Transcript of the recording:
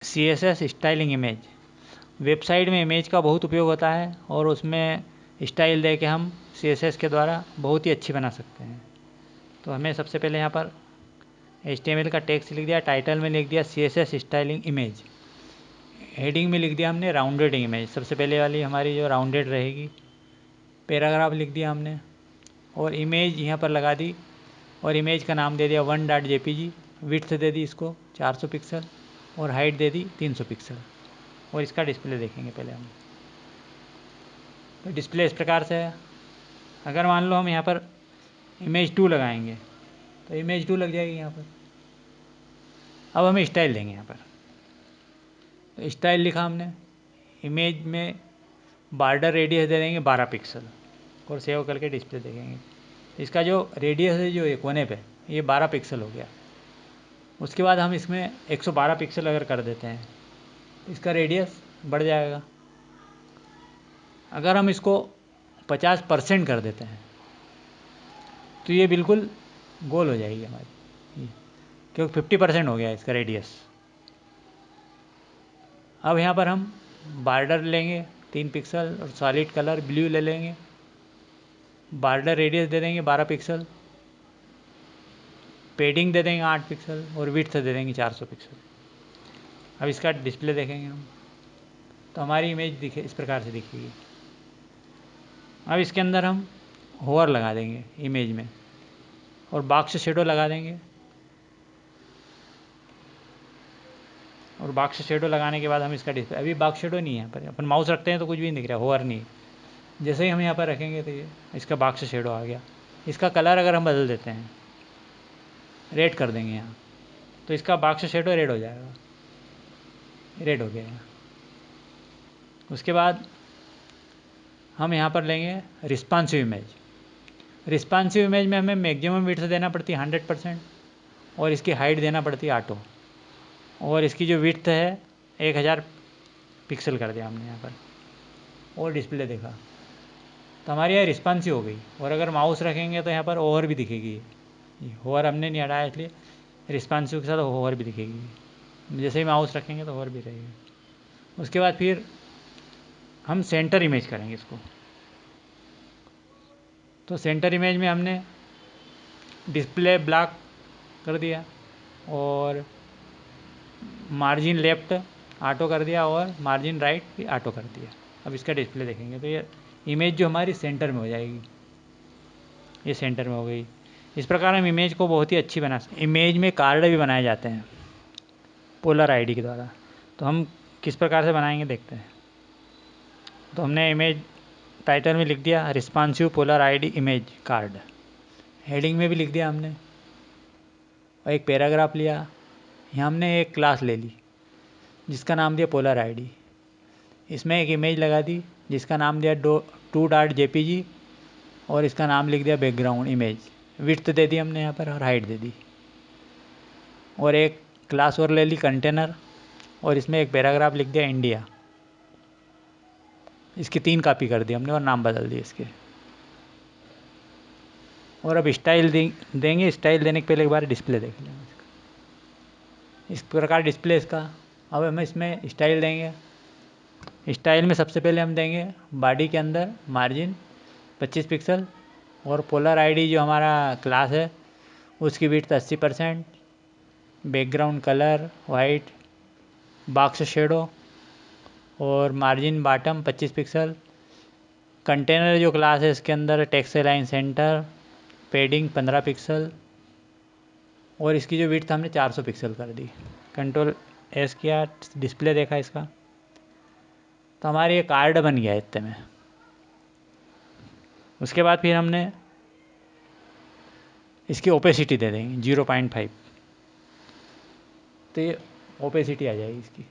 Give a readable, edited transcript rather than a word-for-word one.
CSS styling image. Website में image का बहुत उपयोग होता है और उसमें स्टाइल दे के हम CSS के द्वारा बहुत ही अच्छी बना सकते हैं। तो हमें सबसे पहले यहाँ पर HTML का टेक्स्ट लिख दिया, टाइटल में लिख दिया CSS स्टाइलिंग इमेज, हेडिंग में लिख दिया हमने राउंडेड इमेज, सबसे पहले वाली हमारी जो राउंडेड रहेगी। पैराग्राफ लिख दिया हमने और इमेज यहाँ पर लगा दी और इमेज का नाम दे दिया 1.jpg। विड्थ दे दी इसको 400 पिक्सल और हाइट दे दी 300 पिक्सल। और इसका डिस्प्ले देखेंगे पहले हम। तो डिस्प्ले इस प्रकार से है। अगर मान लो हम यहाँ पर इमेज 2 लगाएंगे तो इमेज 2 लग जाएगी यहाँ पर। अब हमें स्टाइल देंगे यहाँ पर, तो स्टाइल लिखा हमने, इमेज में बॉर्डर रेडियस दे देंगे 12 पिक्सल और सेव करके डिस्प्ले देखेंगे। इसका जो रेडियस है जो ये कोने पे, ये 12 पिक्सल हो गया। उसके बाद हम इसमें 112 पिक्सल अगर कर देते हैं इसका रेडियस बढ़ जाएगा। अगर हम इसको 50% कर देते हैं तो ये बिल्कुल गोल हो जाएगी हमारी, क्योंकि 50% हो गया इसका रेडियस। अब यहाँ पर हम बॉर्डर लेंगे 3 पिक्सल और सॉलिड कलर ब्लू ले लेंगे। बॉर्डर रेडियस दे देंगे 12 पिक्सल, पेडिंग दे देंगे 8 पिक्सल और विड्थ दे देंगे 400 पिक्सल। अब इसका डिस्प्ले देखेंगे हम तो हमारी इमेज दिखे इस प्रकार से दिखेगी। अब इसके अंदर हम होवर लगा देंगे इमेज में और बॉक्स शेडो लगा देंगे। और बॉक्स शेडो लगाने के बाद हम इसका डिस्प्ले, अभी बॉक्स शेडो नहीं है यहाँ पर, अपन माउस रखते हैं तो कुछ भी नहीं दिख रहा, होवर नहीं। जैसे ही हम यहाँ पर रखेंगे तो ये इसका बॉक्स शेडो आ गया। इसका कलर अगर हम बदल देते हैं, रेड कर देंगे यहाँ, तो इसका बॉक्स शेडो रेड हो जाएगा, रेड हो गया यहाँ। उसके बाद हम यहाँ पर लेंगे रिस्पॉन्सिव इमेज। रिस्पॉन्सिव इमेज में हमें मैक्सिमम विड्थ देना पड़ती है 100% और इसकी हाइट देना पड़ती है ऑटो। और इसकी जो विड्थ है 1000 पिक्सल कर दिया हमने यहाँ पर और डिस्प्ले देखा तो हमारी यहाँ रिस्पॉन्सिव हो गई। और अगर माउस रखेंगे तो यहाँ पर ओवर भी दिखेगी। होवर हमने नहीं हटाया इसलिए रिस्पॉन्सिव के साथ होवर भी दिखेगी। जैसे ही माउस रखेंगे तो होवर भी रहेगी। उसके बाद फिर हम सेंटर इमेज करेंगे इसको। तो सेंटर इमेज में हमने डिस्प्ले ब्लॉक कर दिया और मार्जिन लेफ़्ट ऑटो कर दिया और मार्जिन राइट भी ऑटो कर दिया। अब इसका डिस्प्ले देखेंगे तो ये इमेज जो हमारी सेंटर में हो जाएगी, ये सेंटर में हो गई। इस प्रकार हम इमेज को बहुत ही अच्छी बना सकते। इमेज में कार्ड भी बनाए जाते हैं पोलर आईडी के द्वारा। तो हम किस प्रकार से बनाएंगे देखते हैं। तो हमने इमेज टाइटल में लिख दिया responsive polar ID image card, heading में भी लिख दिया हमने और एक पैराग्राफ लिया। यहाँ हमने एक क्लास ले ली जिसका नाम दिया पोलर आईडी। इसमें एक इमेज लगा दी जिसका नाम दिया 2.jpg और इसका नाम लिख दिया बैकग्राउंड इमेज। विड्थ दे दी हमने यहाँ पर और हाइट दे दी। और एक क्लास और ले ली कंटेनर और इसमें एक पैराग्राफ लिख दिया इंडिया। इसकी 3 कॉपी कर दी हमने और नाम बदल दिए इसके। और अब स्टाइल देंगे। स्टाइल देने के पहले एक बार डिस्प्ले देख लेंगे इसका, इस प्रकार डिस्प्ले इसका। अब हम इसमें स्टाइल देंगे। स्टाइल में सबसे पहले हम देंगे बॉडी के अंदर मार्जिन 25 पिक्सल और पोलर आईडी जो हमारा क्लास है उसकी width 80%, background colour white, box shadow और मार्जिन बॉटम 25 पिक्सल। कंटेनर जो क्लास है इसके अंदर टेक्स्ट लाइन सेंटर, पेडिंग 15 पिक्सल और इसकी जो विड्थ हमने 400 पिक्सल कर दी। कंट्रोल एस किया, डिस्प्ले देखा इसका, तो हमारे ये कार्ड बन गया इतने में। उसके बाद फिर हमने इसकी ओपेसिटी दे देंगे 0.5, तो ये ओपेसिटी आ जाएगी इसकी।